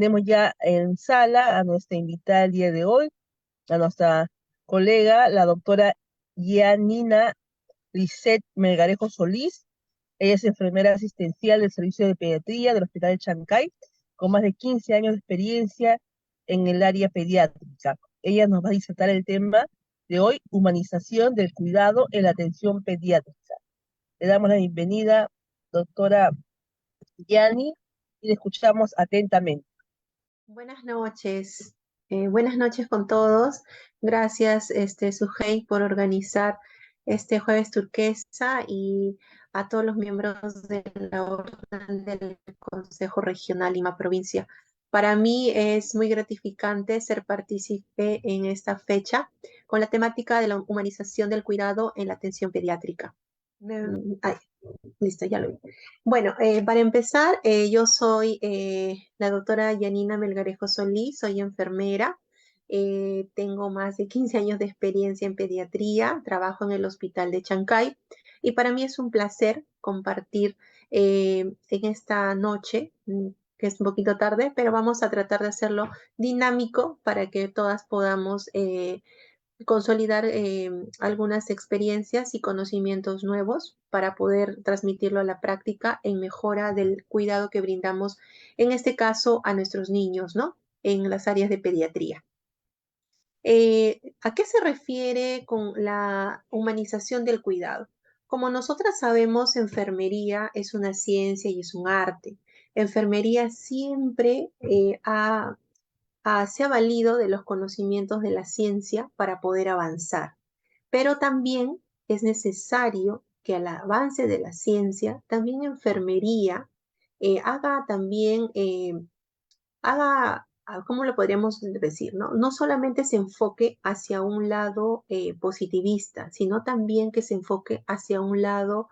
Tenemos ya en sala a nuestra invitada el día de hoy, a nuestra colega, la doctora Yanina Lisset Melgarejo Solís. Ella es enfermera asistencial del Servicio de Pediatría del Hospital de Chancay, con más de 15 años de experiencia en el área pediátrica. Ella nos va a disertar el tema de hoy, humanización del cuidado en la atención pediátrica. Le damos la bienvenida, doctora Yani, y le escuchamos atentamente. Buenas noches con todos. Gracias, Sujei, por organizar este jueves turquesa y a todos los miembros de la orden del Consejo Regional Lima Provincia. Para mí es muy gratificante ser partícipe en esta fecha con la temática de la humanización del cuidado en la atención pediátrica. Ay, listo, ya lo vi. Bueno, para empezar, yo soy la doctora Yanina Melgarejo Solís, soy enfermera, tengo más de 15 años de experiencia en pediatría, trabajo en el Hospital de Chancay y para mí es un placer compartir en esta noche, que es un poquito tarde, pero vamos a tratar de hacerlo dinámico para que todas podamos consolidar algunas experiencias y conocimientos nuevos para poder transmitirlo a la práctica en mejora del cuidado que brindamos, en este caso, a nuestros niños, ¿no? En las áreas de pediatría. ¿A qué se refiere con la humanización del cuidado? Como nosotras sabemos, enfermería es una ciencia y es un arte. Enfermería siempre se ha valido de los conocimientos de la ciencia para poder avanzar, pero también es necesario que al avance de la ciencia, también enfermería haga también, ¿cómo lo podríamos decir? ¿No? No solamente se enfoque hacia un lado positivista, sino también que se enfoque hacia un lado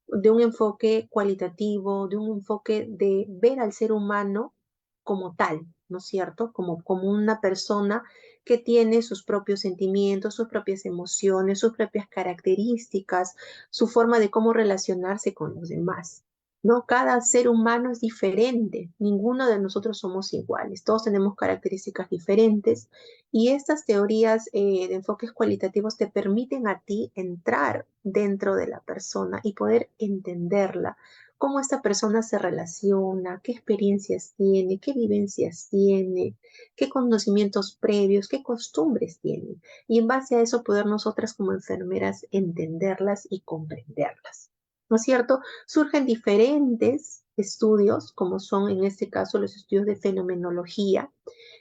de un enfoque cualitativo, de un enfoque de ver al ser humano como tal, ¿no es cierto? Como una persona que tiene sus propios sentimientos, sus propias emociones, sus propias características, su forma de cómo relacionarse con los demás. ¿No? Cada ser humano es diferente, ninguno de nosotros somos iguales, todos tenemos características diferentes y estas teorías de enfoques cualitativos te permiten a ti entrar dentro de la persona y poder entenderla, cómo esta persona se relaciona, qué experiencias tiene, qué vivencias tiene, qué conocimientos previos, qué costumbres tiene. Y en base a eso poder nosotras como enfermeras entenderlas y comprenderlas. ¿No es cierto? Surgen diferentes estudios, como son en este caso los estudios de fenomenología,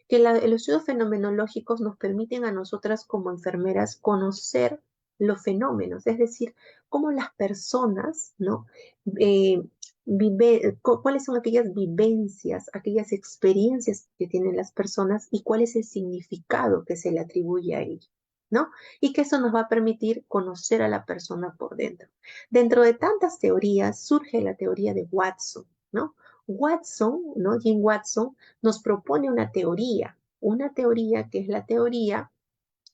que los estudios fenomenológicos nos permiten a nosotras como enfermeras conocer los fenómenos, es decir, cómo las personas, ¿no? Eh, cuáles son aquellas vivencias, aquellas experiencias que tienen las personas y cuál es el significado que se le atribuye a ello, ¿no? Y que eso nos va a permitir conocer a la persona por dentro. Dentro de tantas teorías surge la teoría de Watson, ¿no? Watson, ¿no? Jim Watson nos propone una teoría que es la teoría,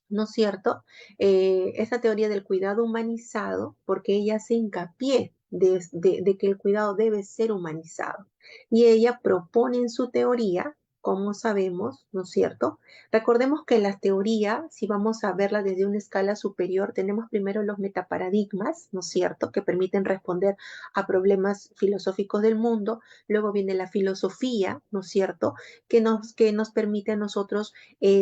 ¿no es cierto? Esa teoría del cuidado humanizado, porque ella hace hincapié de que el cuidado debe ser humanizado. Y ella propone en su teoría, como sabemos, ¿no es cierto? Recordemos que la teoría, si vamos a verla desde una escala superior, tenemos primero los metaparadigmas, ¿no es cierto?, que permiten responder a problemas filosóficos del mundo. Luego viene la filosofía, ¿no es cierto?, que nos permite a nosotros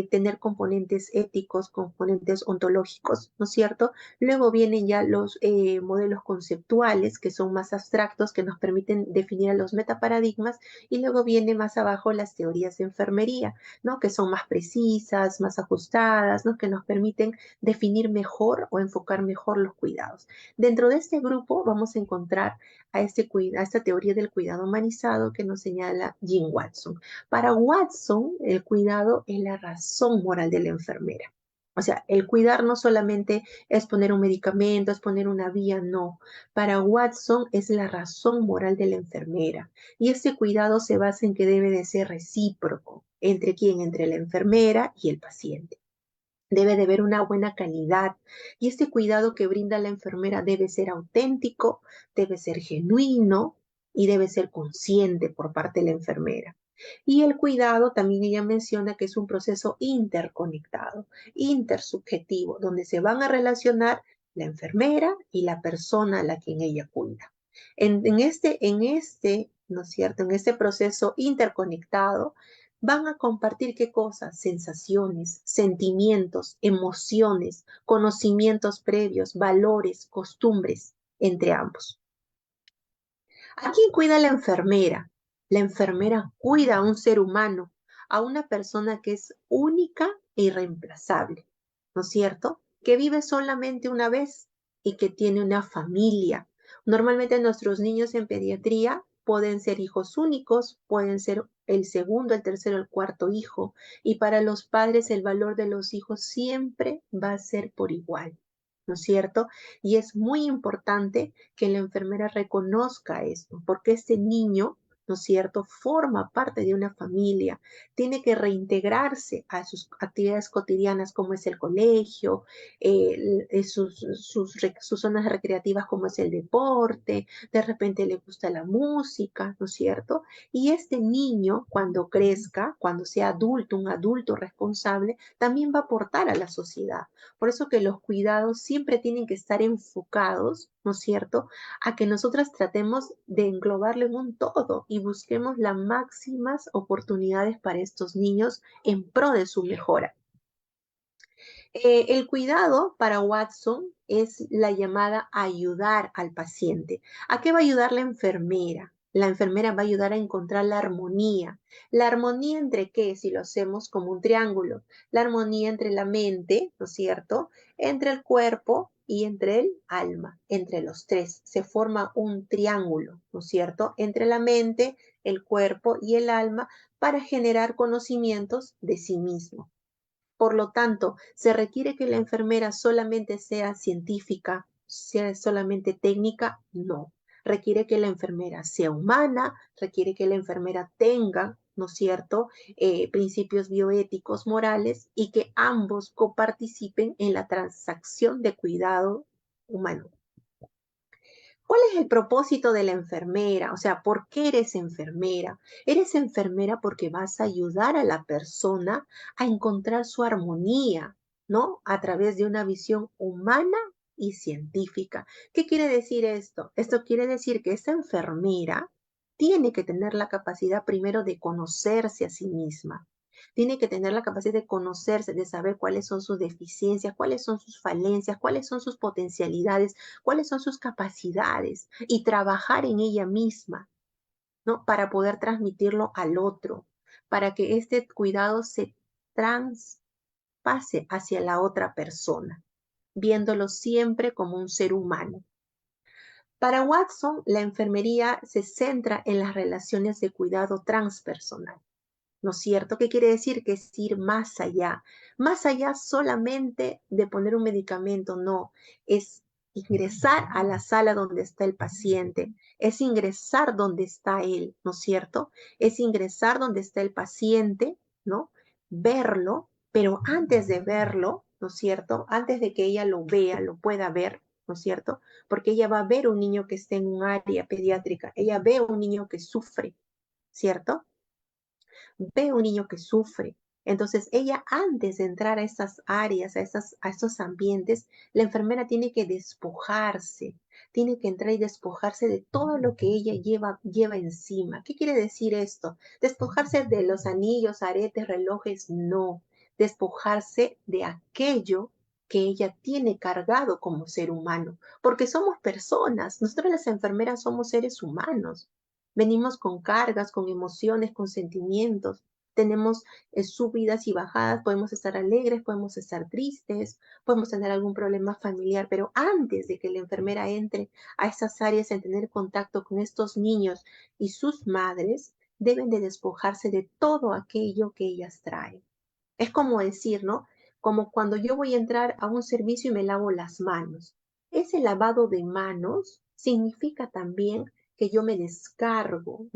tener componentes éticos, componentes ontológicos, ¿no es cierto? Luego vienen ya los modelos conceptuales, que son más abstractos, que nos permiten definir a los metaparadigmas, y luego viene más abajo las teorías de enfermería, ¿no? Que son más precisas, más ajustadas, ¿no? Que nos permiten definir mejor o enfocar mejor los cuidados. Dentro de este grupo vamos a encontrar a esta teoría del cuidado humanizado que nos señala Jim Watson. Para Watson, el cuidado es la razón moral de la enfermera. O sea, el cuidar no solamente es poner un medicamento, es poner una vía, no. Para Watson es la razón moral de la enfermera. Y este cuidado se basa en que debe de ser recíproco. ¿Entre quién? Entre la enfermera y el paciente. Debe de haber una buena calidad y este cuidado que brinda la enfermera debe ser auténtico, debe ser genuino y debe ser consciente por parte de la enfermera. Y el cuidado también ella menciona que es un proceso interconectado, intersubjetivo, donde se van a relacionar la enfermera y la persona a la quien ella cuida. ¿No es cierto? En este proceso interconectado, van a compartir qué cosas, sensaciones, sentimientos, emociones, conocimientos previos, valores, costumbres entre ambos. ¿A quién cuida la enfermera? La enfermera cuida a un ser humano, a una persona que es única e irreemplazable, ¿no es cierto? Que vive solamente una vez y que tiene una familia. Normalmente nuestros niños en pediatría pueden ser hijos únicos, pueden ser el segundo, el tercero, el cuarto hijo, y para los padres el valor de los hijos siempre va a ser por igual, ¿no es cierto? Y es muy importante que la enfermera reconozca esto, porque este niño, ¿no es cierto?, forma parte de una familia, tiene que reintegrarse a sus actividades cotidianas como es el colegio, sus zonas recreativas como es el deporte, de repente le gusta la música, ¿no es cierto? Y este niño, cuando crezca, cuando sea adulto, un adulto responsable, también va a aportar a la sociedad. Por eso que los cuidados siempre tienen que estar enfocados, ¿no es cierto?, a que nosotras tratemos de englobarlo en un todo y busquemos las máximas oportunidades para estos niños en pro de su mejora. El cuidado para Watson es la llamada ayudar al paciente. ¿A qué va a ayudar la enfermera? La enfermera va a ayudar a encontrar la armonía. ¿La armonía entre qué? Si lo hacemos como un triángulo. La armonía entre la mente, ¿no es cierto? Entre el cuerpo y entre el alma. Entre los tres se forma un triángulo, ¿no es cierto? Entre la mente, el cuerpo y el alma para generar conocimientos de sí mismo. Por lo tanto, ¿se requiere que la enfermera solamente sea científica, sea solamente técnica? No. Requiere que la enfermera sea humana, requiere que la enfermera tenga, ¿no es cierto?, principios bioéticos, morales y que ambos coparticipen en la transacción de cuidado humano. ¿Cuál es el propósito de la enfermera? O sea, ¿por qué eres enfermera? Eres enfermera porque vas a ayudar a la persona a encontrar su armonía, ¿no? A través de una visión humana y científica. ¿Qué quiere decir esto? Esto quiere decir que esta enfermera tiene que tener la capacidad primero de conocerse a sí misma. Tiene que tener la capacidad de conocerse, de saber cuáles son sus deficiencias, cuáles son sus falencias, cuáles son sus potencialidades, cuáles son sus capacidades y trabajar en ella misma, ¿no? Para poder transmitirlo al otro, para que este cuidado se traspase hacia la otra persona, viéndolo siempre como un ser humano. Para Watson, la enfermería se centra en las relaciones de cuidado transpersonal. ¿No es cierto? ¿Qué quiere decir? Que es ir más allá solamente de poner un medicamento, no, es ingresar a la sala donde está el paciente, es ingresar donde está él, ¿no es cierto? Es ingresar donde está el paciente, ¿no? Verlo, pero antes de verlo, ¿no es cierto? Antes de que ella lo vea, lo pueda ver, ¿no es cierto? Porque ella va a ver un niño que esté en un área pediátrica, ella ve un niño que sufre, ¿cierto? Ve un niño que sufre. Entonces, ella antes de entrar a esas áreas, a estos ambientes, la enfermera tiene que despojarse, tiene que entrar y despojarse de todo lo que ella lleva encima. ¿Qué quiere decir esto? Despojarse de los anillos, aretes, relojes, no. Despojarse de aquello que ella tiene cargado como ser humano, porque somos personas, nosotros las enfermeras somos seres humanos. Venimos con cargas, con emociones, con sentimientos. Tenemos subidas y bajadas, podemos estar alegres, podemos estar tristes, podemos tener algún problema familiar, pero antes de que la enfermera entre a esas áreas en tener contacto con estos niños y sus madres, deben de despojarse de todo aquello que ellas traen. Es como decir, ¿no? Como cuando yo voy a entrar a un servicio y me lavo las manos. Ese lavado de manos significa también que yo me descargo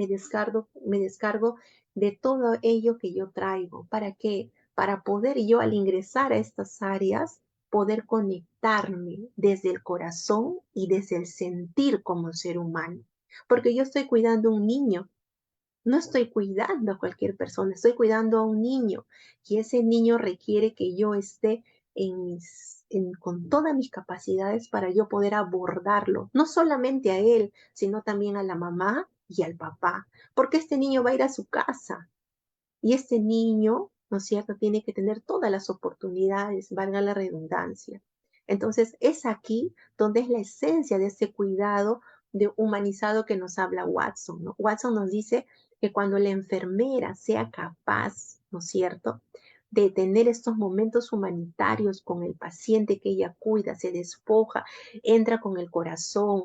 de todo ello que yo traigo. ¿Para qué? Para poder yo al ingresar a estas áreas, poder conectarme desde el corazón y desde el sentir como ser humano. Porque yo estoy cuidando a un niño, No estoy cuidando a cualquier persona, estoy cuidando a un niño y ese niño requiere que yo esté con todas mis capacidades para yo poder abordarlo, no solamente a él, sino también a la mamá y al papá, porque este niño va a ir a su casa y este niño, ¿no es cierto?, tiene que tener todas las oportunidades, valga la redundancia. Entonces, es aquí donde es la esencia de ese cuidado de humanizado que nos habla Watson, ¿no? Watson nos dice que cuando la enfermera sea capaz, ¿no es cierto?, de tener estos momentos humanitarios con el paciente que ella cuida, se despoja, entra con el corazón,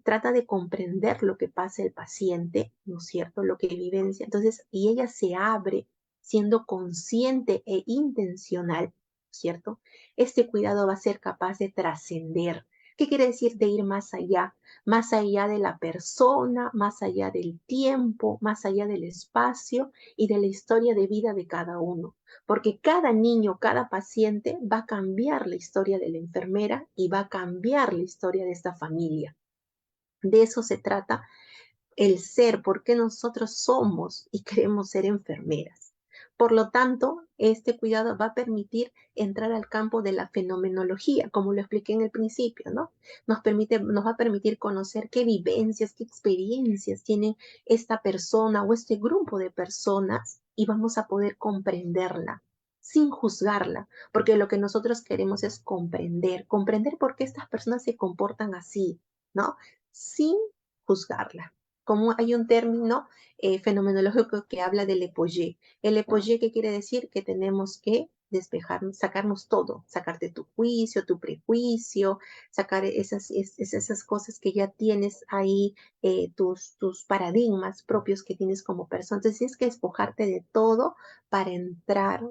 trata de comprender lo que pasa el paciente, ¿no es cierto? Lo que vivencia. Entonces, y ella se abre siendo consciente e intencional, ¿cierto? Este cuidado va a ser capaz de trascender. ¿Qué quiere decir de ir más allá de la persona, más allá del tiempo, más allá del espacio y de la historia de vida de cada uno? Porque cada niño, cada paciente va a cambiar la historia de la enfermera y va a cambiar la historia de esta familia. De eso se trata el ser, porque nosotros somos y queremos ser enfermeras. Por lo tanto, este cuidado va a permitir entrar al campo de la fenomenología, como lo expliqué en el principio, ¿no? Nos va a permitir conocer qué vivencias, qué experiencias tiene esta persona o este grupo de personas y vamos a poder comprenderla sin juzgarla, porque lo que nosotros queremos es comprender por qué estas personas se comportan así, ¿no? Sin juzgarla. Como hay un término fenomenológico que habla del épouser. El épouser, ¿qué quiere decir? Que tenemos que despejarnos, sacarnos todo, sacarte tu juicio, tu prejuicio, sacar esas cosas que ya tienes ahí, tus paradigmas propios que tienes como persona. Entonces tienes que despojarte de todo para entrar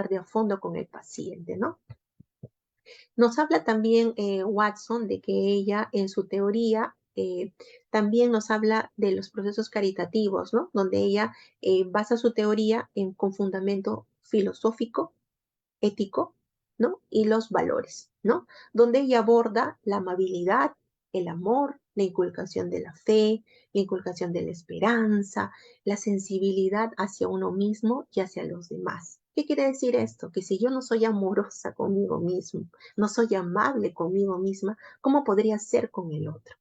de a fondo con el paciente, ¿no? Nos habla también Watson de que ella en su teoría también nos habla de los procesos caritativos, ¿no? Donde ella basa su teoría con fundamento filosófico, ético, ¿no? Y los valores, ¿no? Donde ella aborda la amabilidad, el amor, la inculcación de la fe, la inculcación de la esperanza, la sensibilidad hacia uno mismo y hacia los demás. ¿Qué quiere decir esto? Que si yo no soy amorosa conmigo mismo, no soy amable conmigo misma, ¿cómo podría ser con el otro?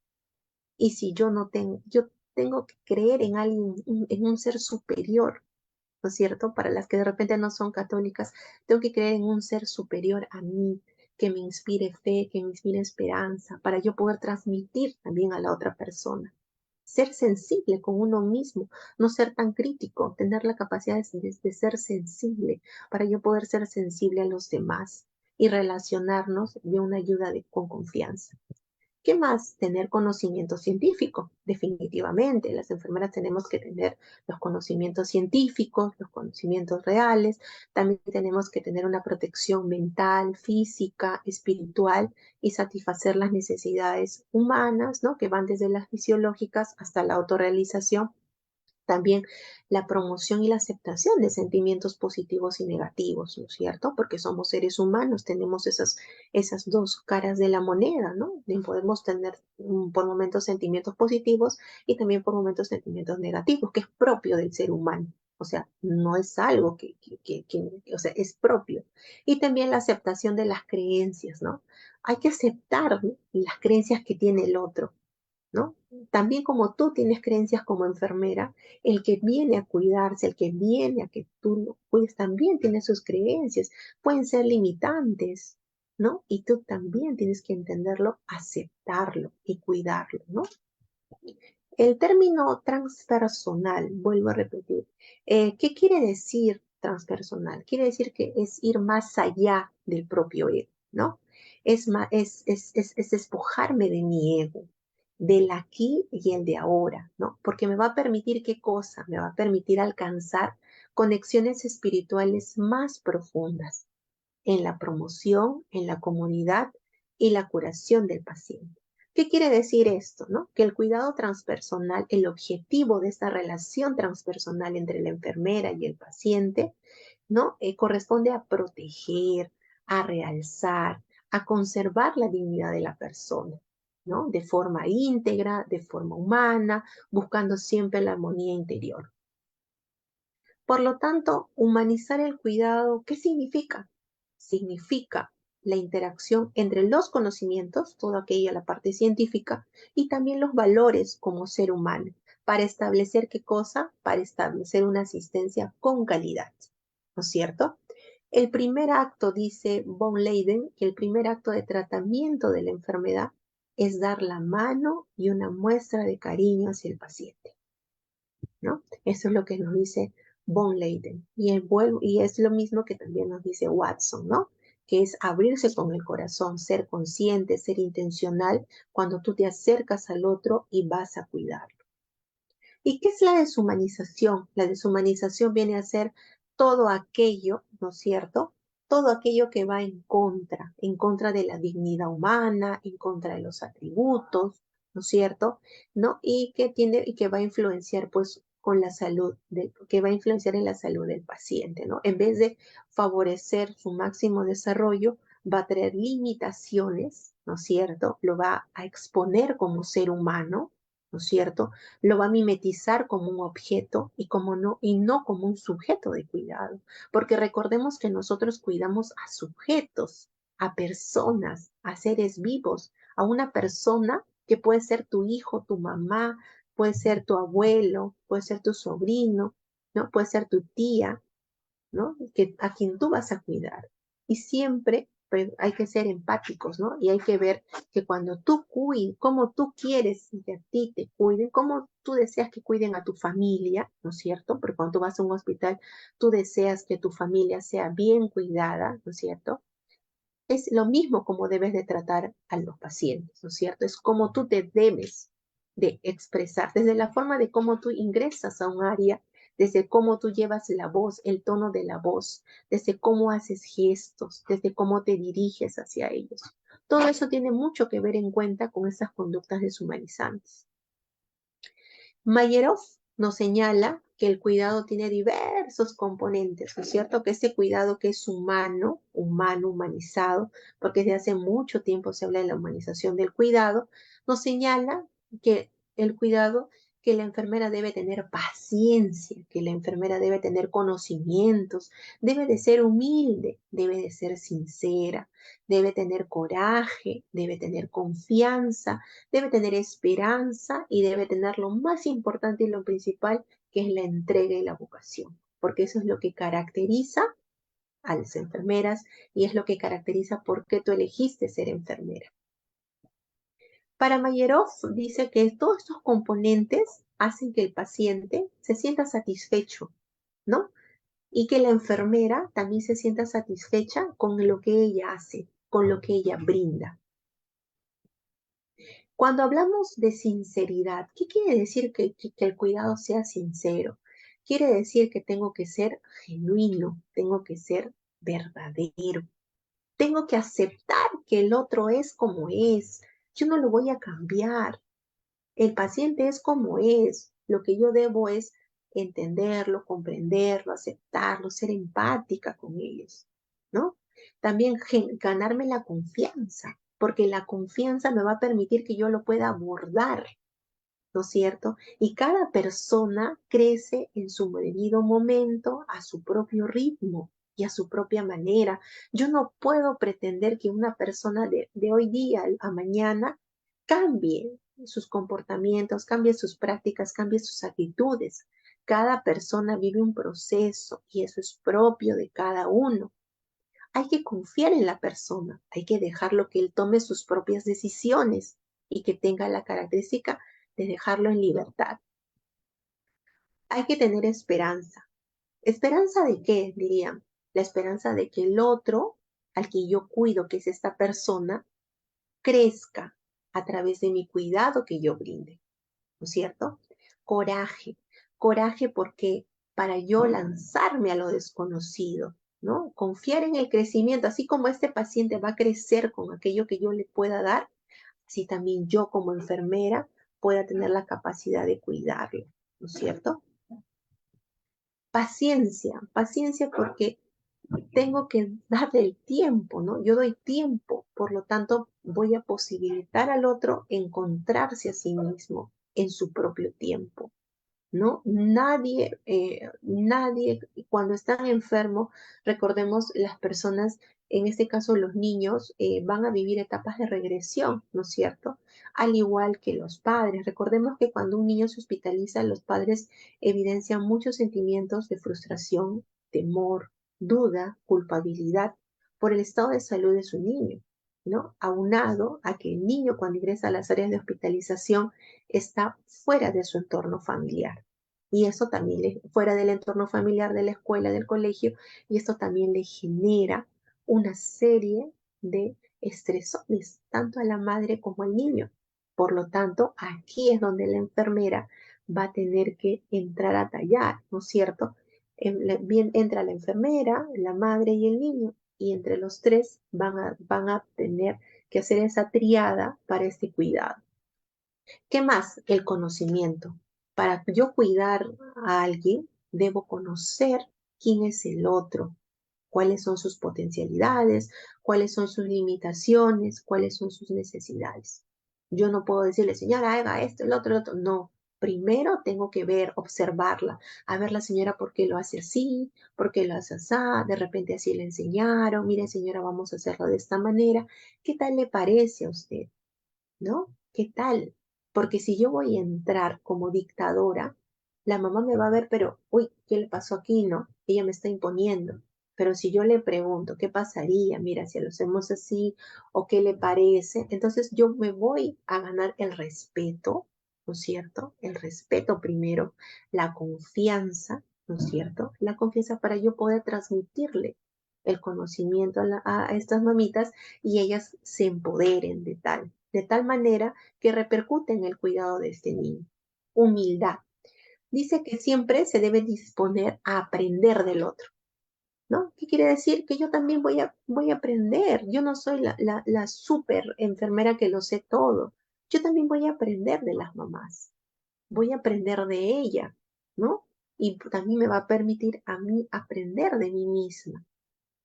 Y si yo tengo que creer en alguien, en un ser superior, ¿no es cierto? Para las que de repente no son católicas, tengo que creer en un ser superior a mí, que me inspire fe, que me inspire esperanza, para yo poder transmitir también a la otra persona. Ser sensible con uno mismo, no ser tan crítico, tener la capacidad de ser sensible, para yo poder ser sensible a los demás y relacionarnos de una ayuda con confianza. ¿Qué más? Tener conocimiento científico. Definitivamente, las enfermeras tenemos que tener los conocimientos científicos, los conocimientos reales. También tenemos que tener una protección mental, física, espiritual y satisfacer las necesidades humanas, ¿no? Que van desde las fisiológicas hasta la autorrealización, también la promoción y la aceptación de sentimientos positivos y negativos, ¿no es cierto? Porque somos seres humanos, tenemos esas dos caras de la moneda, ¿no? Podemos tener por momentos sentimientos positivos y también por momentos sentimientos negativos, que es propio del ser humano. O sea, no es algo o sea, es propio. Y también la aceptación de las creencias, ¿no? Hay que aceptar, ¿no?, las creencias que tiene el otro, ¿no? También como tú tienes creencias como enfermera, el que viene a cuidarse, el que viene a que tú lo cuides, también tiene sus creencias. Pueden ser limitantes, ¿no? Y tú también tienes que entenderlo, aceptarlo y cuidarlo, ¿no? El término transpersonal, vuelvo a repetir, ¿qué quiere decir transpersonal? Quiere decir que es ir más allá del propio ego, ¿no? Es despojarme de mi ego, del aquí y el de ahora, ¿no? Porque me va a permitir, ¿qué cosa? Me va a permitir alcanzar conexiones espirituales más profundas en la promoción, en la comunidad y la curación del paciente. ¿Qué quiere decir esto, no? Que el cuidado transpersonal, el objetivo de esta relación transpersonal entre la enfermera y el paciente, ¿no? Corresponde a proteger, a realzar, a conservar la dignidad de la persona. ¿no? De forma íntegra, de forma humana, buscando siempre la armonía interior. Por lo tanto, humanizar el cuidado, ¿qué significa? Significa la interacción entre los conocimientos, todo aquello, la parte científica, y también los valores como ser humano, para establecer qué cosa, para establecer una asistencia con calidad, ¿no es cierto? El primer acto, dice von Leyden, que el primer acto de tratamiento de la enfermedad es dar la mano y una muestra de cariño hacia el paciente, ¿no? Eso es lo que nos dice von Leyden. Y es lo mismo que también nos dice Watson, ¿no? Que es abrirse con el corazón, ser consciente, ser intencional cuando tú te acercas al otro y vas a cuidarlo. ¿Y qué es la deshumanización? La deshumanización viene a ser todo aquello, ¿no es cierto? Todo aquello que va en contra de la dignidad humana, en contra de los atributos, ¿no es cierto? ¿No? Y que va a influenciar, pues, con la salud, que va a influenciar en la salud del paciente, ¿no? En vez de favorecer su máximo desarrollo, va a traer limitaciones, ¿no es cierto? Lo va a exponer como ser humano, ¿no es cierto? Lo va a mimetizar como un objeto y no como un sujeto de cuidado, porque recordemos que nosotros cuidamos a sujetos, a personas, a seres vivos, a una persona que puede ser tu hijo, tu mamá, puede ser tu abuelo, puede ser tu sobrino, ¿no? Puede ser tu tía, ¿no? A quien tú vas a cuidar. Y siempre pues, hay que ser empáticos, ¿no? Y hay que ver que cuando tú cuides, como tú quieres que a ti te cuiden, como tú deseas que cuiden a tu familia, ¿no es cierto? Porque cuando tú vas a un hospital, tú deseas que tu familia sea bien cuidada, ¿no es cierto? Es lo mismo como debes de tratar a los pacientes, ¿no es cierto? Es como tú te debes de expresar, desde la forma de cómo tú ingresas a un área, desde cómo tú llevas la voz, el tono de la voz, desde cómo haces gestos, desde cómo te diriges hacia ellos. Todo eso tiene mucho que ver en cuenta con esas conductas deshumanizantes. Mayerov nos señala que el cuidado tiene diversos componentes, ¿no es cierto? Que ese cuidado que es humano, humanizado, porque desde hace mucho tiempo se habla de la humanización del cuidado, nos señala que el cuidado, que la enfermera debe tener paciencia, que la enfermera debe tener conocimientos, debe de ser humilde, debe de ser sincera, debe tener coraje, debe tener confianza, debe tener esperanza y debe tener lo más importante y lo principal, que es la entrega y la vocación, porque eso es lo que caracteriza a las enfermeras y es lo que caracteriza por qué tú elegiste ser enfermera. Para Mayerov dice que todos estos componentes hacen que el paciente se sienta satisfecho, ¿no? Y que la enfermera también se sienta satisfecha con lo que ella hace, con lo que ella brinda. Cuando hablamos de sinceridad, ¿qué quiere decir que el cuidado sea sincero? Quiere decir que tengo que ser genuino, tengo que ser verdadero, tengo que aceptar que el otro es como es. Yo no lo voy a cambiar. El paciente es como es. Lo que yo debo es entenderlo, comprenderlo, aceptarlo, ser empática con ellos, ¿no? También ganarme la confianza, porque la confianza me va a permitir que yo lo pueda abordar, ¿no es cierto? Y cada persona crece en su debido momento, a su propio ritmo y a su propia manera. Yo no puedo pretender que una persona de hoy día a mañana cambie sus comportamientos, cambie sus prácticas, cambie sus actitudes. Cada persona vive un proceso y eso es propio de cada uno. Hay que confiar en la persona, hay que dejarlo que él tome sus propias decisiones y que tenga la característica de dejarlo en libertad. Hay que tener esperanza. ¿Esperanza de qué? Dirían. La esperanza de que el otro, al que yo cuido, que es esta persona, crezca a través de mi cuidado que yo brinde, ¿no es cierto? Coraje. Coraje porque para yo lanzarme a lo desconocido, ¿no? Confiar en el crecimiento, así como este paciente va a crecer con aquello que yo le pueda dar, así también yo como enfermera pueda tener la capacidad de cuidarlo, ¿no es cierto? Paciencia, paciencia porque tengo que darle el tiempo, ¿no? Yo doy tiempo, por lo tanto voy a posibilitar al otro encontrarse a sí mismo en su propio tiempo. ¿No? Nadie, cuando están enfermos, recordemos, las personas, en este caso los niños, van a vivir etapas de regresión, ¿no es cierto? Al igual que los padres. Recordemos que cuando un niño se hospitaliza, los padres evidencian muchos sentimientos de frustración, temor, duda, culpabilidad por el estado de salud de su niño, ¿no? Aunado a que el niño cuando ingresa a las áreas de hospitalización está fuera de su entorno familiar. Y eso también fuera del entorno familiar, de la escuela, del colegio, y esto también le genera una serie de estresores, tanto a la madre como al niño. Por lo tanto, aquí es donde la enfermera va a tener que entrar a tallar, ¿no es cierto? Bien, entra la enfermera, la madre y el niño, y entre los tres van a tener que hacer esa triada para este cuidado. ¿Qué más? El conocimiento. Para yo cuidar a alguien, debo conocer quién es el otro, cuáles son sus potencialidades, cuáles son sus limitaciones, cuáles son sus necesidades. Yo no puedo decirle, señora, haga esto, el otro, el otro. No. Primero tengo que ver, observarla. A ver, la señora, ¿por qué lo hace así? ¿Por qué lo hace así? De repente así le enseñaron. Mire, señora, vamos a hacerlo de esta manera. ¿Qué tal le parece a usted? ¿No? ¿Qué tal? Porque si yo voy a entrar como dictadora, la mamá me va a ver, pero, uy, ¿qué le pasó aquí, no? Ella me está imponiendo. Pero si yo le pregunto, ¿qué pasaría? Mira, si lo hacemos así, o qué le parece, entonces yo me voy a ganar el respeto, ¿no es cierto? El respeto primero, la confianza, ¿no es cierto? La confianza para yo poder transmitirle el conocimiento a estas mamitas y ellas se empoderen de tal manera que repercute en el cuidado de este niño. Humildad. Dice que siempre se debe disponer a aprender del otro, ¿no? ¿Qué quiere decir? Que yo también voy a aprender. Yo no soy la super enfermera que lo sé todo. Yo también voy a aprender de las mamás. Voy a aprender de ella, ¿no? Y también me va a permitir a mí aprender de mí misma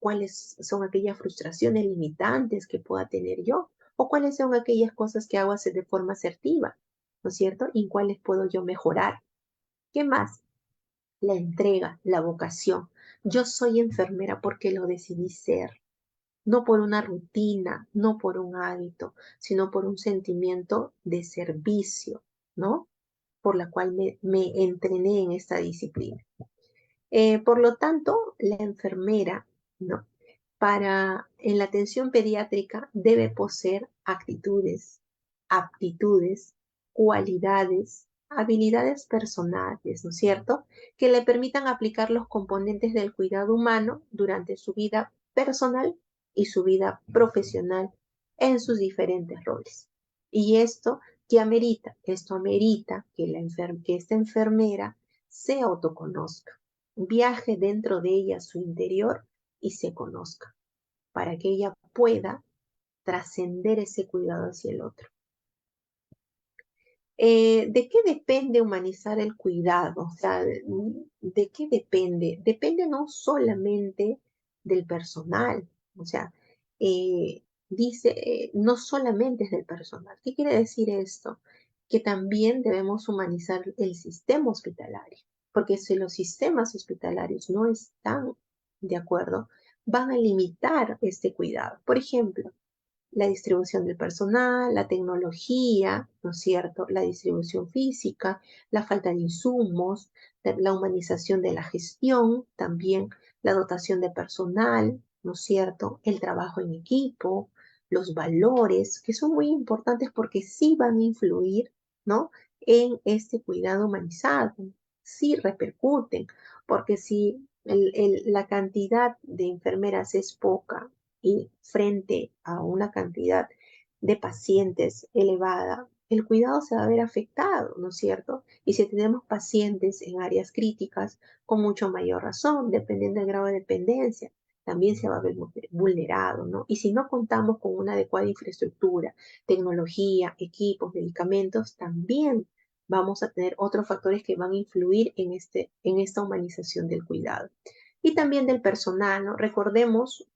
cuáles son aquellas frustraciones limitantes que pueda tener yo o cuáles son aquellas cosas que hago de forma asertiva, ¿no es cierto? Y cuáles puedo yo mejorar. ¿Qué más? La entrega, la vocación. Yo soy enfermera porque lo decidí ser, no por una rutina, no por un hábito, sino por un sentimiento de servicio, ¿no? Por la cual me entrené en esta disciplina. Por lo tanto, la enfermera, ¿no? En la atención pediátrica debe poseer actitudes, aptitudes, cualidades, habilidades personales, ¿no es cierto? Que le permitan aplicar los componentes del cuidado humano durante su vida personal y su vida profesional en sus diferentes roles. Y esto, ¿qué amerita? Esto amerita que esta enfermera se autoconozca, viaje dentro de ella su interior y se conozca, para que ella pueda trascender ese cuidado hacia el otro. ¿De qué depende humanizar el cuidado? O sea, ¿de qué depende? Depende no solamente del personal, o sea, dice, no solamente es del personal. ¿Qué quiere decir esto? Que también debemos humanizar el sistema hospitalario, porque si los sistemas hospitalarios no están de acuerdo, van a limitar este cuidado. Por ejemplo, la distribución del personal, la tecnología, ¿no es cierto? La distribución física, la falta de insumos, la humanización de la gestión, también la dotación de personal, ¿no es cierto? El trabajo en equipo, los valores, que son muy importantes porque sí van a influir, ¿no? En este cuidado humanizado, sí repercuten, porque si la cantidad de enfermeras es poca, y frente a una cantidad de pacientes elevada, el cuidado se va a ver afectado, ¿no es cierto? Y si tenemos pacientes en áreas críticas, con mucho mayor razón, dependiendo del grado de dependencia, también se va a ver vulnerado, ¿no? Y si no contamos con una adecuada infraestructura, tecnología, equipos, medicamentos, también vamos a tener otros factores que van a influir en esta humanización del cuidado. y también del personal, ¿no? Recordemos,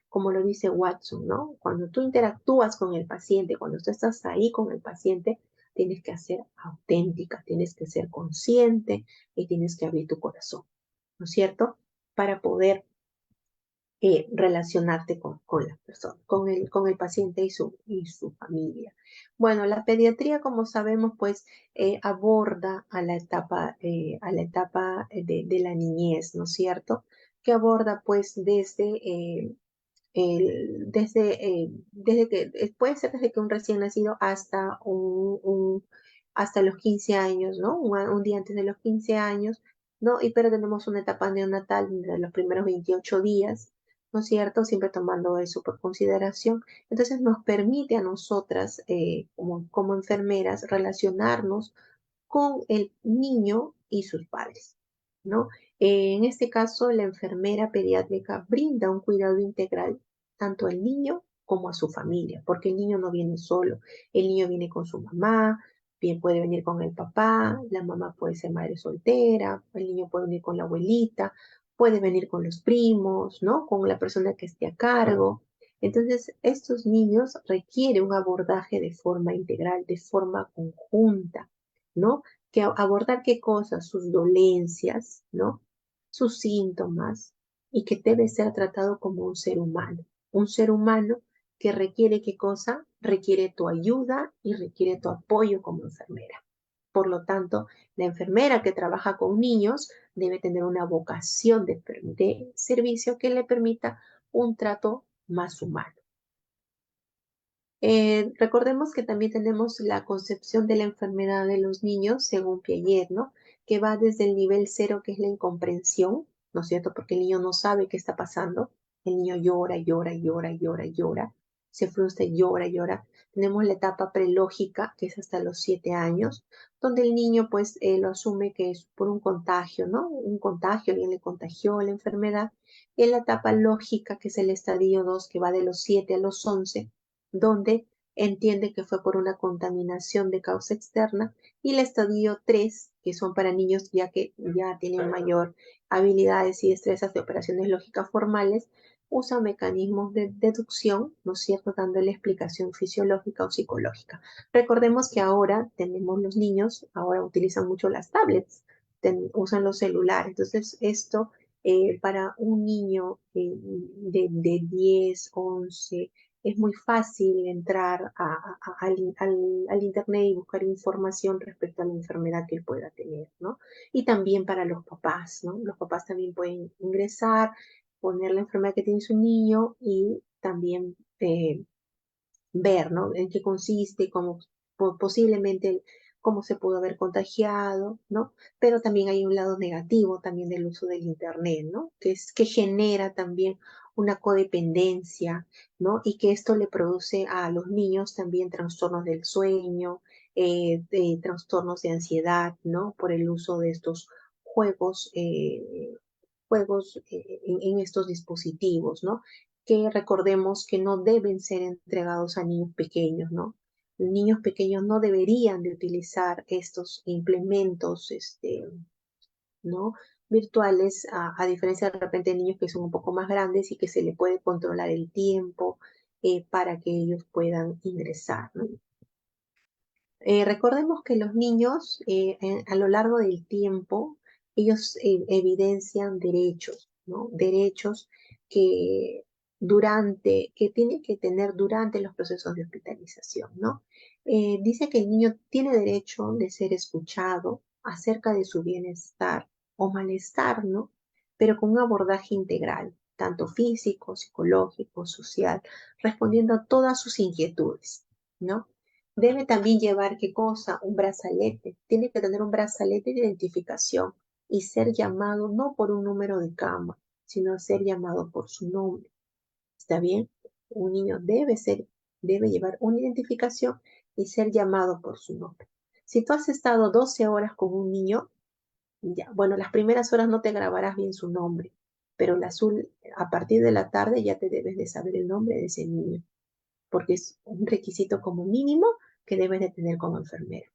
como lo dice Watson, ¿no? Cuando tú interactúas con el paciente, cuando tú estás ahí con el paciente, tienes que ser auténtica, tienes que ser consciente y tienes que abrir tu corazón, ¿no es cierto? Para poder relacionarte con la persona, con el paciente y su familia. Bueno, la pediatría, como sabemos, pues aborda a la etapa de la niñez, ¿no es cierto? Que aborda pues desde que, puede ser desde que un recién nacido hasta hasta los 15 años, ¿no? Un día antes de los 15 años, ¿no? Pero tenemos una etapa neonatal de los primeros 28 días, ¿no es cierto? Siempre tomando eso por consideración. Entonces nos permite a nosotras, como enfermeras, relacionarnos con el niño y sus padres, ¿no? En este caso, la enfermera pediátrica brinda un cuidado integral tanto al niño como a su familia, porque el niño no viene solo, el niño viene con su mamá, bien puede venir con el papá, la mamá puede ser madre soltera, el niño puede venir con la abuelita, puede venir con los primos, ¿no? Con la persona que esté a cargo. Entonces, estos niños requieren un abordaje de forma integral, de forma conjunta, ¿no? Que abordar qué cosas, sus dolencias, ¿no? Sus síntomas, y que debe ser tratado como un ser humano que requiere qué cosa, requiere tu ayuda y requiere tu apoyo como enfermera. Por lo tanto, la enfermera que trabaja con niños debe tener una vocación de servicio que le permita un trato más humano. Recordemos que también tenemos la concepción de la enfermedad de los niños según Piaget, ¿no? Que va desde el nivel cero, que es la incomprensión, ¿no es cierto? Porque el niño no sabe qué está pasando. El niño llora, llora, llora, llora, llora. Se frustra, llora, llora. Tenemos la etapa prelógica, que es hasta los 7 años, donde el niño pues lo asume que es por un contagio, ¿no? Un contagio, alguien le contagió la enfermedad. Y en la etapa lógica, que es el estadio 2, que va de los 7 a los 11, donde entiende que fue por una contaminación de causa externa, y el estadio 3, que son para niños ya que ya tienen mayor habilidades y destrezas de operaciones lógicas formales, usa mecanismos de deducción, ¿no es cierto?, dándole explicación fisiológica o psicológica. Recordemos que ahora tenemos los niños, ahora utilizan mucho las tablets, usan los celulares, entonces esto para un niño de 10, 11, es muy fácil entrar al internet y buscar información respecto a la enfermedad que él pueda tener, ¿no? Y también para los papás, ¿no? Los papás también pueden ingresar, poner la enfermedad que tiene su niño y también ver, ¿no? En qué consiste, cómo posiblemente cómo se pudo haber contagiado, ¿no? Pero también hay un lado negativo también del uso del internet, ¿no? Que genera también una codependencia, ¿no? Y que esto le produce a los niños también trastornos del sueño, trastornos de ansiedad, ¿no? Por el uso de estos juegos, en estos dispositivos, ¿no? Que recordemos que no deben ser entregados a niños pequeños, ¿no? Los niños pequeños no deberían de utilizar estos implementos, ¿no? Virtuales, a diferencia de repente de niños que son un poco más grandes y que se le puede controlar el tiempo para que ellos puedan ingresar, ¿no? Recordemos que los niños, a lo largo del tiempo, ellos evidencian derechos, ¿no? Derechos que que tienen que tener durante los procesos de hospitalización, ¿no? Dice que el niño tiene derecho de ser escuchado acerca de su bienestar o malestar, ¿no? Pero con un abordaje integral, tanto físico, psicológico, social, respondiendo a todas sus inquietudes, ¿no? Debe también llevar, ¿qué cosa? Un brazalete. Tiene que tener un brazalete de identificación y ser llamado no por un número de cama, sino ser llamado por su nombre. ¿Está bien? Un niño debe llevar una identificación y ser llamado por su nombre. Si tú has estado 12 horas con un niño, ya, bueno, las primeras horas no te grabarás bien su nombre, pero a partir de la tarde ya te debes de saber el nombre de ese niño, porque es un requisito como mínimo que debes de tener como enfermero.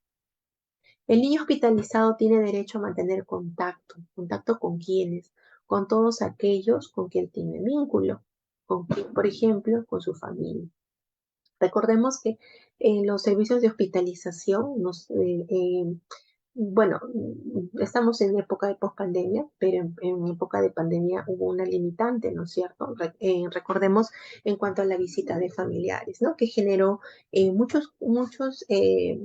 El niño hospitalizado tiene derecho a mantener contacto. ¿Contacto con quiénes? con todos aquellos con quien tiene vínculo, por ejemplo, con su familia. Recordemos que en los servicios de hospitalización bueno, estamos en época de pospandemia, pero en época de pandemia hubo una limitante, ¿no es cierto? Recordemos en cuanto a la visita de familiares, ¿no? Que generó muchos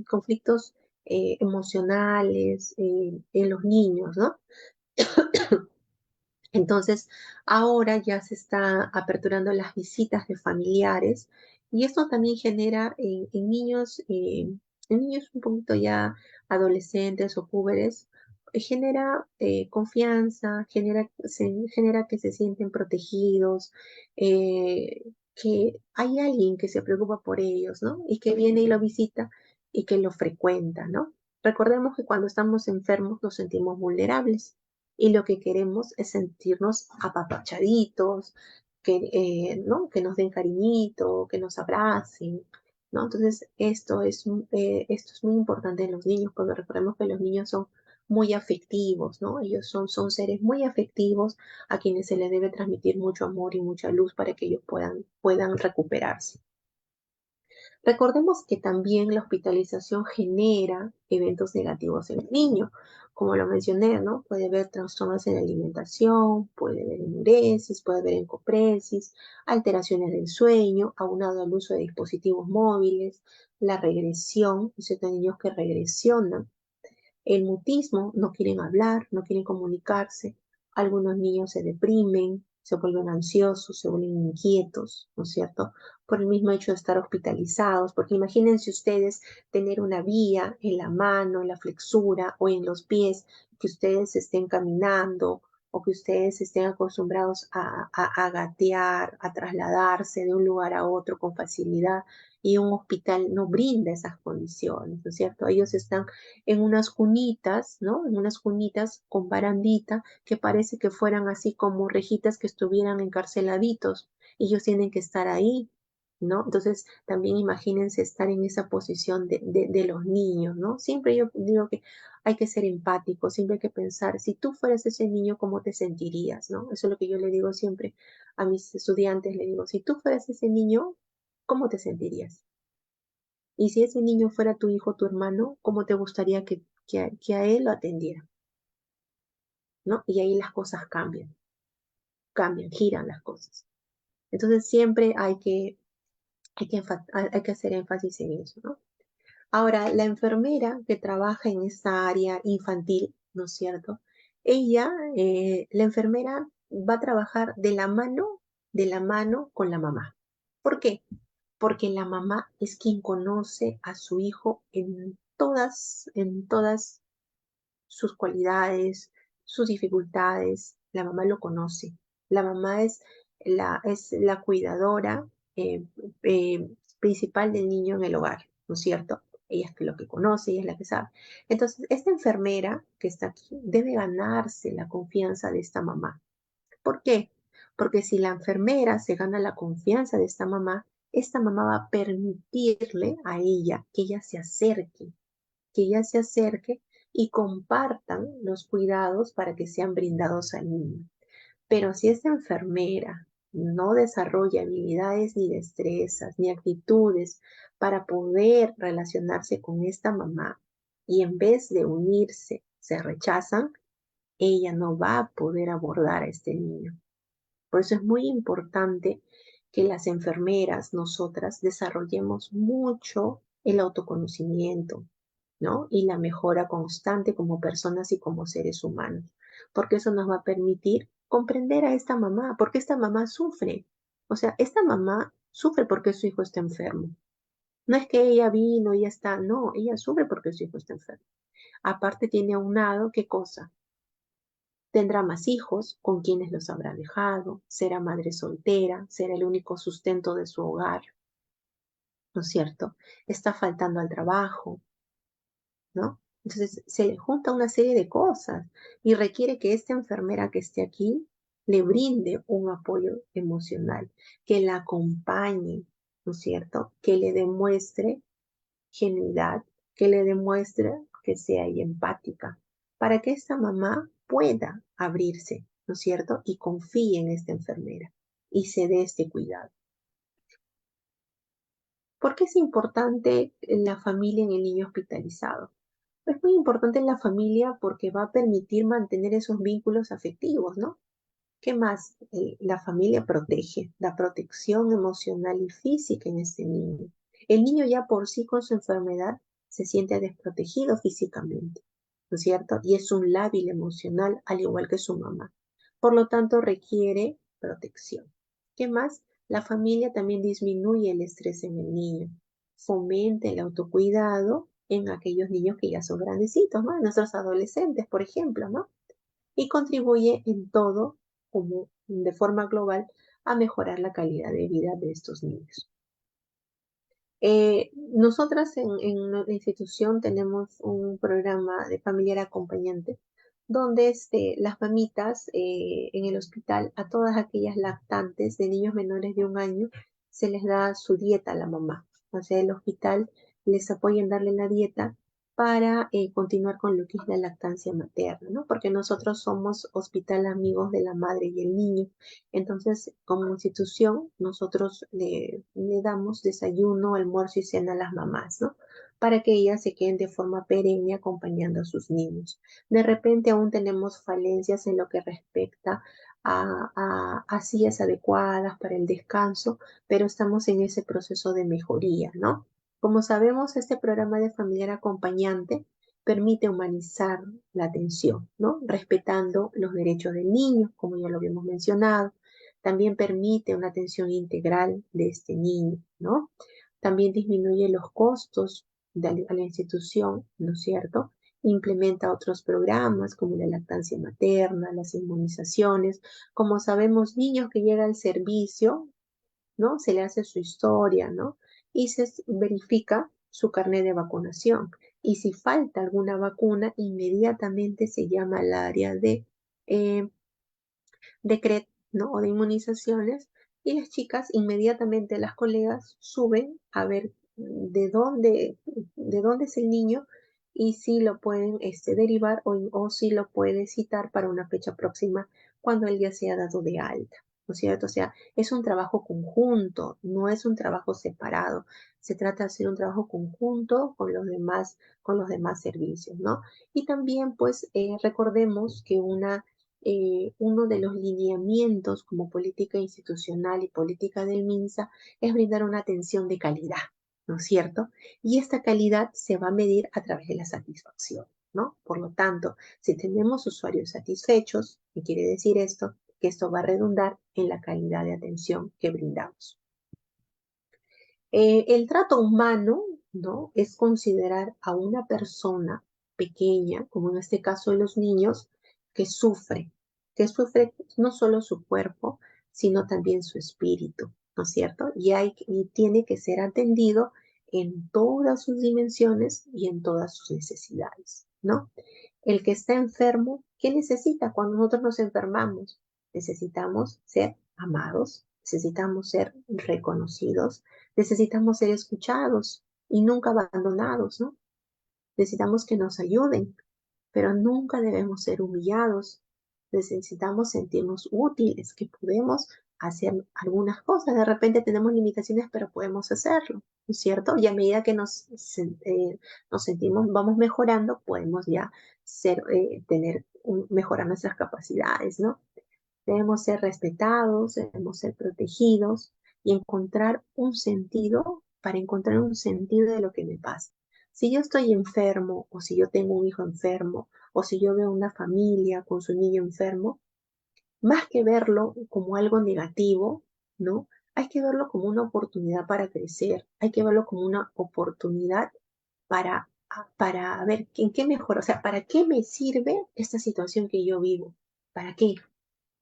conflictos emocionales en los niños, ¿no? Entonces, ahora ya se está aperturando las visitas de familiares y esto también genera en niños un poquito ya adolescentes o púberes, genera confianza, genera que se sienten protegidos, que hay alguien que se preocupa por ellos, ¿no? Y que viene y lo visita y que lo frecuenta, ¿no? Recordemos que cuando estamos enfermos nos sentimos vulnerables y lo que queremos es sentirnos apapachaditos, ¿no? Que nos den cariñito, que nos abracen, ¿no? Entonces, esto es muy importante en los niños, porque recordemos que los niños son muy afectivos, ¿no? Ellos son seres muy afectivos a quienes se les debe transmitir mucho amor y mucha luz para que ellos puedan recuperarse. Recordemos que también la hospitalización genera eventos negativos en el niño. Como lo mencioné, ¿no? Puede haber trastornos en la alimentación, puede haber enuresis, puede haber encopresis, alteraciones del sueño, aunado al uso de dispositivos móviles, la regresión, hay niños que regresionan, el mutismo, no quieren hablar, no quieren comunicarse. Algunos niños se deprimen, se vuelven ansiosos, se vuelven inquietos, ¿no es cierto? Por el mismo hecho de estar hospitalizados, porque imagínense ustedes tener una vía en la mano, en la flexura o en los pies, que ustedes estén caminando o que ustedes estén acostumbrados a gatear, a trasladarse de un lugar a otro con facilidad y un hospital no brinda esas condiciones, ¿no es cierto? Ellos están en unas cunitas, ¿no? En unas cunitas con barandita que parece que fueran así como rejitas que estuvieran encarceladitos y ellos tienen que estar ahí, ¿no? Entonces, también imagínense estar en esa posición de los niños, ¿no? Siempre yo digo que hay que ser empático, siempre hay que pensar, si tú fueras ese niño, ¿cómo te sentirías, ¿no? Eso es lo que yo le digo siempre a mis estudiantes, le digo, si tú fueras ese niño, ¿cómo te sentirías? Y si ese niño fuera tu hijo, tu hermano, ¿cómo te gustaría que a él lo atendiera? ¿No? Y ahí las cosas cambian, giran las cosas. Entonces siempre hay que hacer énfasis en eso, ¿no? Ahora, la enfermera que trabaja en esta área infantil, ¿no es cierto? La enfermera va a trabajar de la mano con la mamá. ¿Por qué? Porque la mamá es quien conoce a su hijo en todas sus cualidades, sus dificultades. La mamá lo conoce. La mamá es la cuidadora eh, principal del niño en el hogar, ¿no es cierto? Ella es lo que conoce, ella es la que sabe. Entonces, esta enfermera que está aquí debe ganarse la confianza de esta mamá. ¿Por qué? Porque si la enfermera se gana la confianza de esta mamá va a permitirle a ella que ella se acerque y compartan los cuidados para que sean brindados al niño. Pero si esta enfermera no desarrolla habilidades ni destrezas ni actitudes para poder relacionarse con esta mamá y en vez de unirse se rechazan, ella no va a poder abordar a este niño. Por eso es muy importante que las enfermeras, nosotras, desarrollemos mucho el autoconocimiento, ¿no? Y la mejora constante como personas y como seres humanos, porque eso nos va a permitir comprender a esta mamá, porque esta mamá sufre. O sea, esta mamá sufre porque su hijo está enfermo. No es que ella vino y ya está, no, ella sufre porque su hijo está enfermo. Aparte tiene aunado, ¿qué cosa? Tendrá más hijos, con quienes los habrá dejado, será madre soltera, será el único sustento de su hogar, ¿no es cierto? Está faltando al trabajo, ¿no? Entonces se le junta una serie de cosas y requiere que esta enfermera que esté aquí le brinde un apoyo emocional, que la acompañe, ¿no es cierto? Que le demuestre genuidad, que le demuestre que sea ella empática, para que esta mamá pueda abrirse ¿no es cierto? Y confíe en esta enfermera y se dé este cuidado. ¿Por qué es importante la familia en el niño hospitalizado? Es muy importante en la familia porque va a permitir mantener esos vínculos afectivos, ¿no? ¿Qué más? La familia protege, da protección emocional y física en este niño. El niño ya por sí con su enfermedad se siente desprotegido físicamente, ¿no es cierto? Y es un lábil emocional al igual que su mamá. Por lo tanto, requiere protección. ¿Qué más? La familia también disminuye el estrés en el niño, fomenta el autocuidado en aquellos niños que ya son grandecitos, ¿no? En nuestros adolescentes, por ejemplo, ¿no? Y contribuye en todo, como de forma global, a mejorar la calidad de vida de estos niños. Nosotras en la institución tenemos un programa de familiar acompañante donde las mamitas en el hospital, a todas aquellas lactantes de niños menores de 1 año, se les da su dieta a la mamá. O sea, el hospital les apoya en darle la dieta para continuar con lo que es la lactancia materna, ¿no? Porque nosotros somos hospital amigos de la madre y el niño. Entonces, como institución, nosotros le damos desayuno, almuerzo y cena a las mamás, ¿no? Para que ellas se queden de forma perenne acompañando a sus niños. De repente aún tenemos falencias en lo que respecta a sillas adecuadas para el descanso, pero estamos en ese proceso de mejoría, ¿no? Como sabemos, este programa de familiar acompañante permite humanizar la atención, ¿no? Respetando los derechos del niño, como ya lo habíamos mencionado. También permite una atención integral de este niño, ¿no? También disminuye los costos a la institución, ¿no es cierto? Implementa otros programas como la lactancia materna, las inmunizaciones. Como sabemos, niños que llegan al servicio, ¿no? Se le hace su historia, ¿no? Y se verifica su carnet de vacunación. Y si falta alguna vacuna, inmediatamente se llama al área eh, de ¿no? O de inmunizaciones, y las chicas inmediatamente, las colegas, suben a ver de dónde es el niño y si lo pueden derivar o si lo puede citar para una fecha próxima cuando él ya sea dado de alta, ¿no es cierto? O sea, es un trabajo conjunto, no es un trabajo separado. Se trata de hacer un trabajo conjunto con los demás servicios, ¿no? Y también, pues, recordemos que uno de los lineamientos como política institucional y política del MINSA es brindar una atención de calidad, ¿no es cierto? Y esta calidad se va a medir a través de la satisfacción, ¿no? Por lo tanto, si tenemos usuarios satisfechos, ¿qué quiere decir esto? Que esto va a redundar en la calidad de atención que brindamos. El trato humano, ¿no? Es considerar a una persona pequeña, como en este caso los niños, que sufre, que sufre no solo su cuerpo, sino también su espíritu, ¿no es cierto? Y tiene que ser atendido en todas sus dimensiones y en todas sus necesidades, ¿no? El que está enfermo, ¿qué necesita cuando nosotros nos enfermamos? Necesitamos ser amados, necesitamos ser reconocidos, necesitamos ser escuchados y nunca abandonados, ¿no? Necesitamos que nos ayuden, pero nunca debemos ser humillados. Necesitamos sentirnos útiles, que podemos hacer algunas cosas. De repente tenemos limitaciones, pero podemos hacerlo, ¿no es cierto? Y a medida que nos sentimos, vamos mejorando, podemos ya mejorar nuestras capacidades, ¿no? Debemos ser respetados, debemos ser protegidos y encontrar un sentido de lo que me pasa. Si yo estoy enfermo o si yo tengo un hijo enfermo o si yo veo una familia con su niño enfermo, más que verlo como algo negativo, ¿no? Hay que verlo como una oportunidad para crecer, hay que verlo como una oportunidad para ver en qué mejor, o sea, ¿para qué me sirve esta situación que yo vivo? ¿Para qué?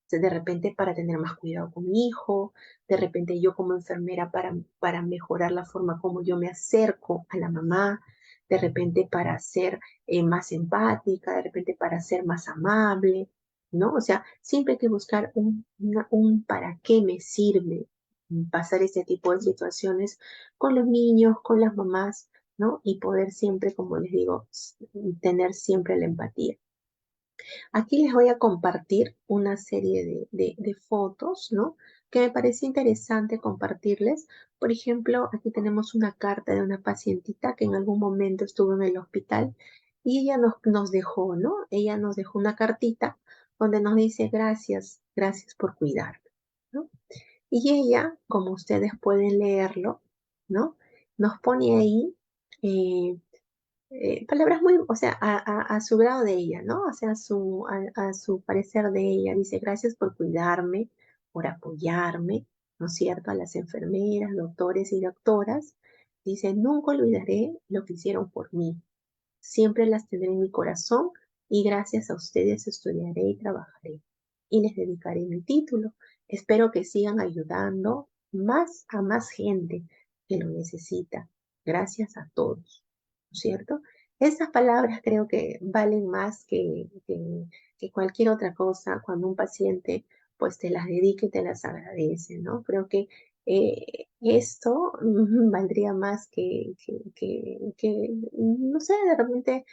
De repente para tener más cuidado con mi hijo, de repente yo como enfermera para mejorar la forma como yo me acerco a la mamá, de repente para ser más empática, de repente para ser más amable, ¿no? O sea, siempre hay que buscar un para qué me sirve pasar este tipo de situaciones con los niños, con las mamás, ¿no? Y poder siempre, como les digo, tener siempre la empatía. Aquí les voy a compartir una serie de fotos, ¿no? Que me pareció interesante compartirles. Por ejemplo, aquí tenemos una carta de una pacientita que en algún momento estuvo en el hospital y ella nos dejó, ¿no? Ella nos dejó una cartita donde nos dice gracias, gracias por cuidarme, ¿no? Y ella, como ustedes pueden leerlo, ¿no? Nos pone ahí eh, palabras muy, o sea, a su grado de ella, ¿no? O sea, a su parecer de ella. Dice, gracias por cuidarme, por apoyarme, ¿no es cierto? A las enfermeras, doctores y doctoras. Dice, nunca olvidaré lo que hicieron por mí. Siempre las tendré en mi corazón y gracias a ustedes estudiaré y trabajaré. Y les dedicaré mi título. Espero que sigan ayudando más a más gente que lo necesita. Gracias a todos, ¿no es cierto? Estas palabras creo que valen más que cualquier otra cosa cuando un paciente pues te las dedica y te las agradece, ¿no? Creo que esto valdría más no sé, de repente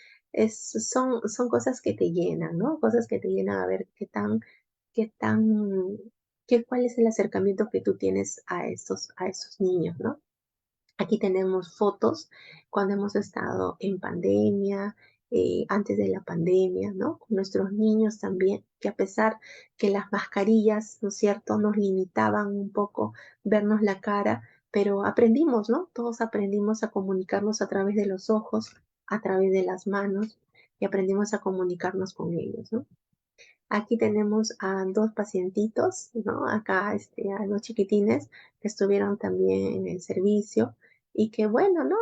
son cosas que te llenan, ¿no? Cosas que te llenan a ver qué tan, cuál es el acercamiento que tú tienes a estos niños, ¿no? Aquí tenemos fotos cuando hemos estado en pandemia, antes de la pandemia, ¿no? Con nuestros niños también, que a pesar que las mascarillas, ¿no es cierto?, nos limitaban un poco vernos la cara, pero aprendimos, ¿no? Todos aprendimos a comunicarnos a través de los ojos, a través de las manos, y aprendimos a comunicarnos con ellos, ¿no? Aquí tenemos a dos pacientitos, ¿no? Acá a dos chiquitines que estuvieron también en el servicio y que bueno, ¿no?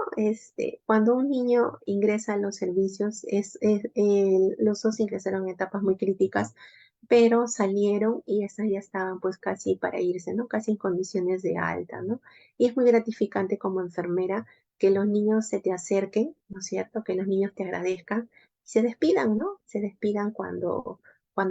Cuando un niño ingresa a los servicios, los dos ingresaron en etapas muy críticas, pero salieron y estas ya estaban pues casi para irse, ¿no? Casi en condiciones de alta, ¿no? Y es muy gratificante como enfermera que los niños se te acerquen, ¿no es cierto? Que los niños te agradezcan y se despidan, ¿no? Se despidan cuando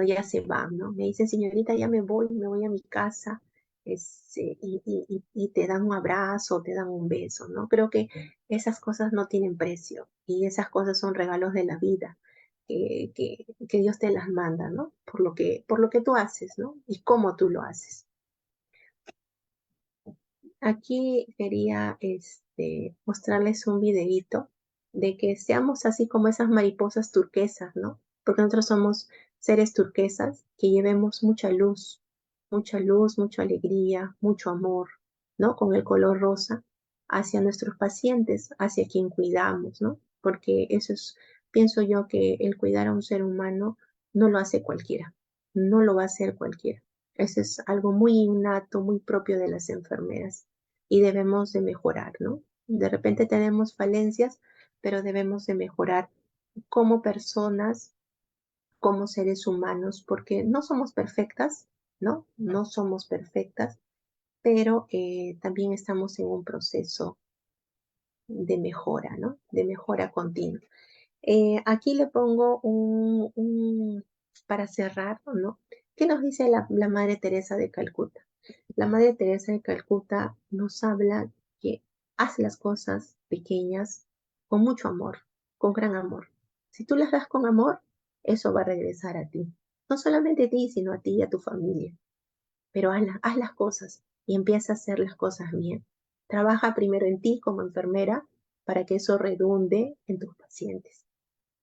ya se van, ¿no? Me dicen, señorita, ya me voy a mi casa, y te dan un abrazo, te dan un beso, ¿no? Creo que esas cosas no tienen precio y esas cosas son regalos de la vida que Dios te las manda, ¿no? Por lo que tú haces, ¿no? Y cómo tú lo haces. Aquí quería mostrarles un videíto de que seamos así como esas mariposas turquesas, ¿no? Porque nosotros somos seres turquesas que llevemos mucha luz, mucha alegría, mucho amor, ¿no? Con el color rosa hacia nuestros pacientes, hacia quien cuidamos, ¿no? Porque pienso yo que el cuidar a un ser humano no lo hace cualquiera, no lo va a hacer cualquiera. Eso es algo muy innato, muy propio de las enfermeras y debemos de mejorar, ¿no? De repente tenemos falencias, pero debemos de mejorar como personas, como seres humanos, porque no somos perfectas, ¿no? No somos perfectas, pero también estamos en un proceso de mejora, ¿no? De mejora continua. Aquí le pongo para cerrar, ¿no? ¿Qué nos dice la Madre Teresa de Calcuta? La Madre Teresa de Calcuta nos habla que haz las cosas pequeñas con mucho amor, con gran amor. Si tú las das con amor, eso va a regresar a ti. No solamente a ti, sino a ti y a tu familia. Pero haz las cosas y empieza a hacer las cosas bien. Trabaja primero en ti como enfermera para que eso redunde en tus pacientes,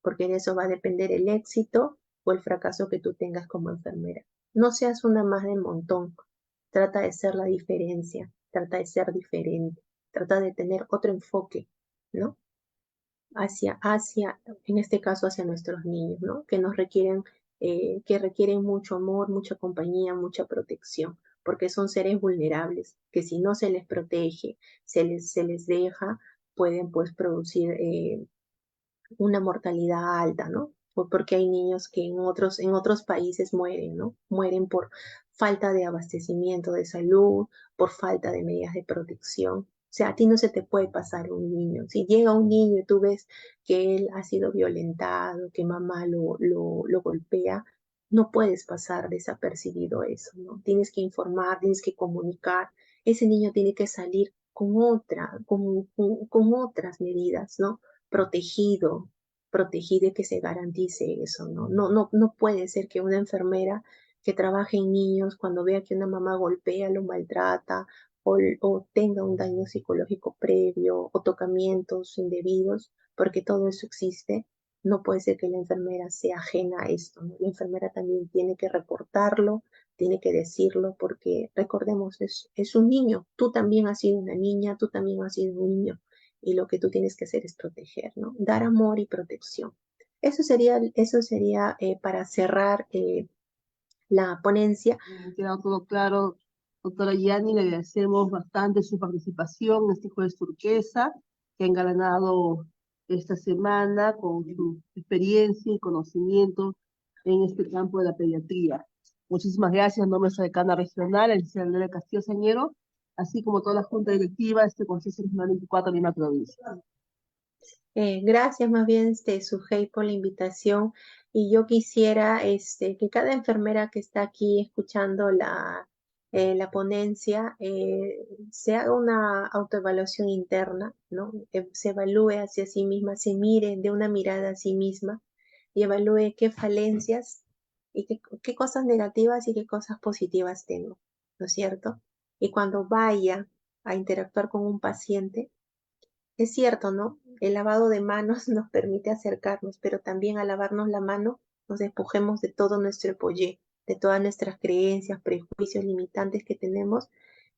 porque de eso va a depender el éxito o el fracaso que tú tengas como enfermera. No seas una más del montón. Trata de ser la diferencia, trata de ser diferente, trata de tener otro enfoque, ¿no? En este caso, hacia nuestros niños, ¿no? Que requieren mucho amor, mucha compañía, mucha protección, porque son seres vulnerables, que si no se les protege, se les deja, pueden pues producir una mortalidad alta, ¿no? Porque hay niños que en otros países mueren, ¿no? Mueren por falta de abastecimiento de salud, por falta de medidas de protección. O sea, a ti no se te puede pasar un niño. Si llega un niño y tú ves que él ha sido violentado, que mamá lo golpea, no puedes pasar desapercibido eso, ¿no? Tienes que informar, tienes que comunicar. Ese niño tiene que salir con otras medidas, ¿no? Protegido, protegida y que se garantice eso, ¿no? No puede ser que una enfermera que trabaje en niños, cuando vea que una mamá golpea, lo maltrata, o tenga un daño psicológico previo, o tocamientos indebidos, porque todo eso existe, no puede ser que la enfermera sea ajena a esto, ¿no? La enfermera también tiene que reportarlo, tiene que decirlo, porque recordemos, es un niño, tú también has sido una niña, tú también has sido un niño, y lo que tú tienes que hacer es proteger, ¿no? Dar amor y protección. Eso sería para cerrar la ponencia. Ha quedado todo claro, doctora Yani, le agradecemos bastante su participación en este jueves turquesa, que han ganado esta semana con su experiencia y conocimiento en este campo de la pediatría. Muchísimas gracias en nombre de nuestra decana regional, el licenciado Lore Castillo Señero, así como toda la Junta Directiva de este Consejo Regional 24 de Lima Provincia. Gracias más bien, Sujei, por la invitación. Y yo quisiera que cada enfermera que está aquí escuchando la ponencia se haga una autoevaluación interna, ¿no? Se evalúe hacia sí misma, se mire de una mirada a sí misma y evalúe qué falencias y qué cosas negativas y qué cosas positivas tengo, ¿no es cierto? Y cuando vaya a interactuar con un paciente, es cierto, ¿no? El lavado de manos nos permite acercarnos, pero también al lavarnos la mano nos despojemos de todo nuestro pollé, de todas nuestras creencias, prejuicios limitantes que tenemos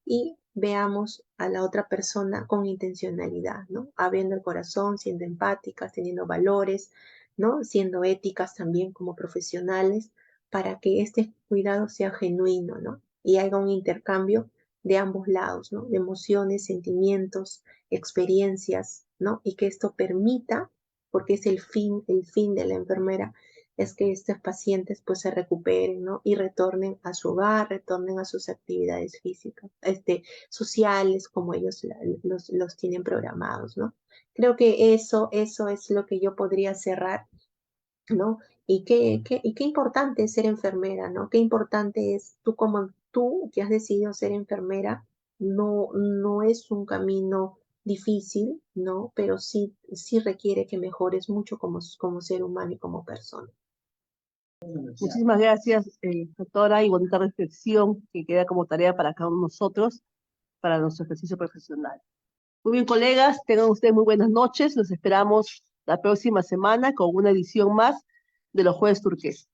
y veamos a la otra persona con intencionalidad, ¿no? Abriendo el corazón, siendo empáticas, teniendo valores, ¿no? Siendo éticas también como profesionales para que este cuidado sea genuino, ¿no? Y haya un intercambio de ambos lados, ¿no? De emociones, sentimientos, experiencias, ¿no? Y que esto permita, porque es el fin de la enfermera, es que estos pacientes pues se recuperen, ¿no? Y retornen a su hogar, retornen a sus actividades físicas, sociales, como ellos los tienen programados, ¿no? Creo que eso es lo que yo podría cerrar, ¿no? Y qué importante es ser enfermera, ¿no? Qué importante es tú que has decidido ser enfermera, no es un camino difícil, ¿no? Pero sí requiere que mejores mucho como ser humano y como persona. Muchísimas gracias, doctora, y bonita reflexión que queda como tarea para cada uno de nosotros, para nuestro ejercicio profesional. Muy bien, colegas, tengan ustedes muy buenas noches. Los esperamos la próxima semana con una edición más de los Jueves Turqueses.